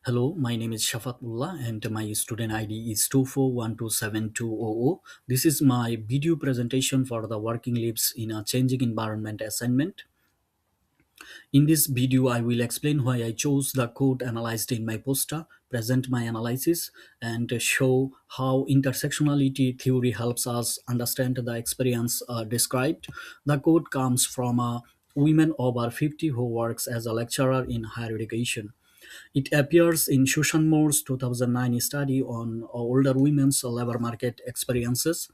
Hello, my name is Shafat Ullah and my student ID is 241272000. This is my video presentation for the working lives in a changing environment assignment. In this video, I will explain why I chose the code analyzed in my poster, present my analysis, and show how intersectionality theory helps us understand the experience described. The code comes from a woman over 50 who works as a lecturer in higher education. It appears in Susan Moore's 2009 study on older women's labor market experiences.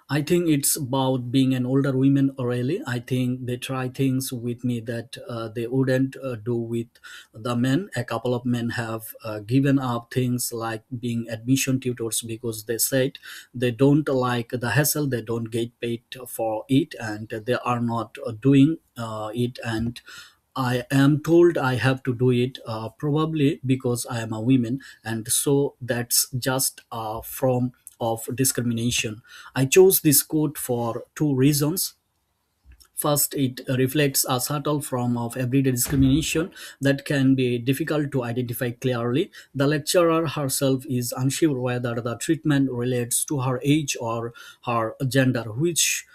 I think it's about being an older woman, really. I think they try things with me that they wouldn't do with the men. A couple of men have given up things like being admission tutors because they said they don't like the hassle, they don't get paid for it, and they are not doing it. And I am told I have to do it, probably because I am a woman, and so that's just a form of discrimination. I chose this quote for two reasons. First, it reflects a subtle form of everyday discrimination that can be difficult to identify clearly. The lecturer herself is unsure whether the treatment relates to her age or her gender, which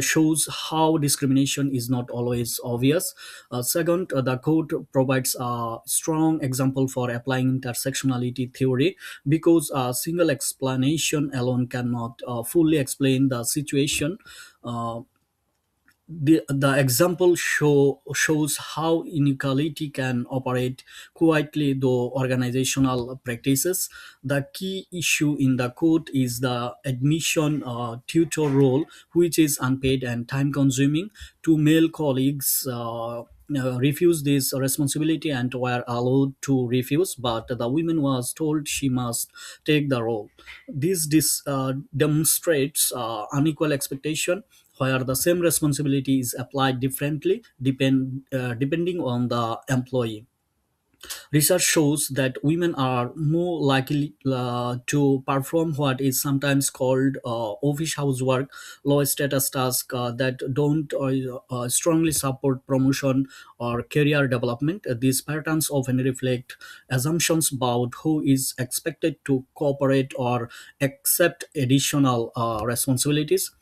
shows how discrimination is not always obvious. Second, the quote provides a strong example for applying intersectionality theory because a single explanation alone cannot fully explain the situation. Uh, the example shows how inequality can operate quietly though organizational practices. The key issue in the code is the admission tutor role, which is unpaid and time consuming. Two male colleagues refused this responsibility and were allowed to refuse, but the woman was told she must take the role. This demonstrates unequal expectation where the same responsibility is applied differently depending on the employee. Research shows that women are more likely to perform what is sometimes called office housework, low status tasks that don't strongly support promotion or career development. These patterns often reflect assumptions about who is expected to cooperate or accept additional responsibilities.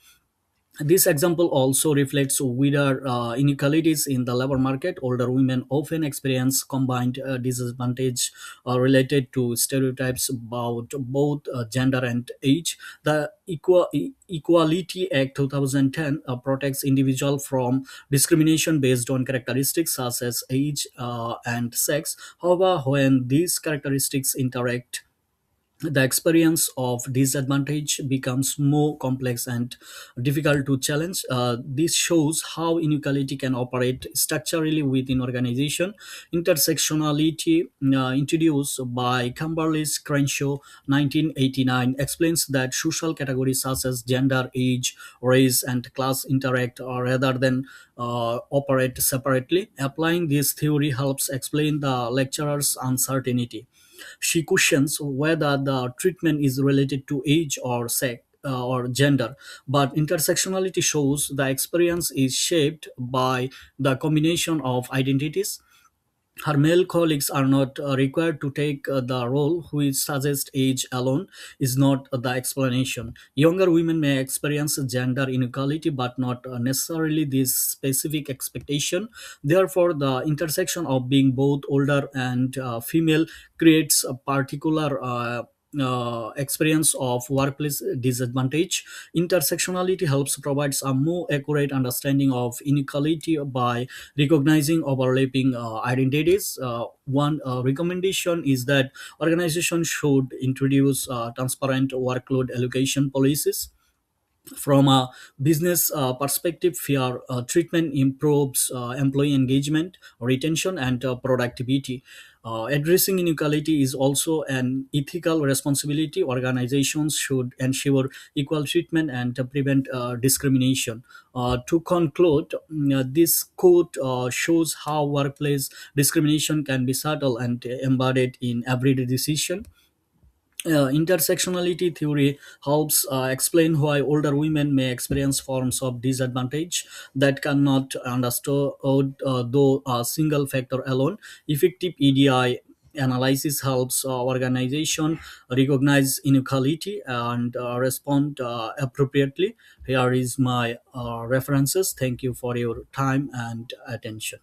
This example also reflects wider inequalities in the labor market. Older women often experience combined disadvantage related to stereotypes about both gender and age. The Equality Act 2010 protects individuals from discrimination based on characteristics such as age and sex. However, when these characteristics interact, the experience of disadvantage becomes more complex and difficult to challenge. This shows how inequality can operate structurally within organization. Intersectionality, introduced by Kimberly Crenshaw 1989, explains that social categories such as gender, age, race, and class interact rather than operate separately. Applying this theory helps explain the lecturer's uncertainty. She questions whether the treatment is related to age or sex or gender, but intersectionality shows the experience is shaped by the combination of identities. Her male colleagues are not required to take the role, which suggests age alone is not the explanation. Younger women may experience gender inequality, but not necessarily this specific expectation. Therefore, the intersection of being both older and female creates a particular experience of workplace disadvantage. Intersectionality helps provides a more accurate understanding of inequality by recognizing overlapping identities. One recommendation is that organizations should introduce transparent workload allocation policies. From a business perspective, fair treatment improves employee engagement, retention, and productivity. Addressing inequality is also an ethical responsibility. Organizations should ensure equal treatment and prevent discrimination. To conclude, this quote shows how workplace discrimination can be subtle and embedded in everyday decision. Intersectionality theory helps explain why older women may experience forms of disadvantage that cannot understood though a single factor alone. Effective EDI analysis helps organization recognize inequality and respond appropriately. Here is my references. Thank you for your time and attention.